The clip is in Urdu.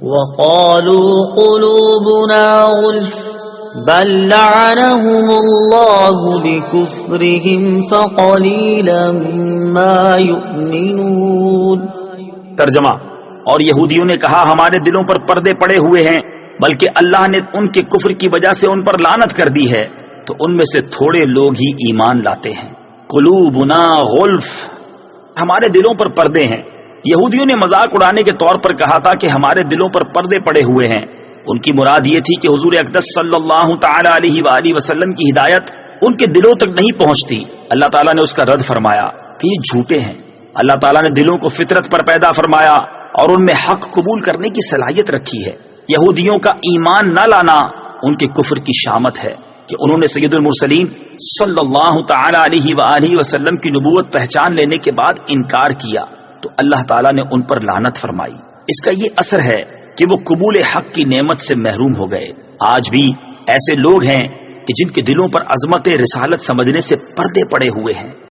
وقالوا قلوبنا غلف بل لعنهم الله بكفرهم فقليلا ما يؤمنون۔ ترجمہ، اور یہودیوں نے کہا ہمارے دلوں پر پردے پڑے ہوئے ہیں، بلکہ اللہ نے ان کے کفر کی وجہ سے ان پر لعنت کر دی ہے، تو ان میں سے تھوڑے لوگ ہی ایمان لاتے ہیں۔ قلوبنا غلف، ہمارے دلوں پر پردے ہیں۔ یہودیوں نے مذاق اڑانے کے طور پر کہا تھا کہ ہمارے دلوں پر پردے پڑے ہوئے ہیں۔ ان کی مراد یہ تھی کہ حضور اقدس صلی اللہ تعالی علیہ وآلہ وسلم کی ہدایت ان کے دلوں تک نہیں پہنچتی۔ اللہ تعالیٰ نے اس کا رد فرمایا کہ یہ جھوٹے ہیں۔ اللہ تعالیٰ نے دلوں کو فطرت پر پیدا فرمایا اور ان میں حق قبول کرنے کی صلاحیت رکھی ہے۔ یہودیوں کا ایمان نہ لانا ان کے کفر کی شامت ہے کہ انہوں نے سید المرسلین صلی اللہ تعالی علیہ وآلہ وسلم کی نبوت پہچان لینے کے بعد انکار کیا، تو اللہ تعالیٰ نے ان پر لعنت فرمائی۔ اس کا یہ اثر ہے کہ وہ قبول حق کی نعمت سے محروم ہو گئے۔ آج بھی ایسے لوگ ہیں کہ جن کے دلوں پر عظمت رسالت سمجھنے سے پردے پڑے ہوئے ہیں۔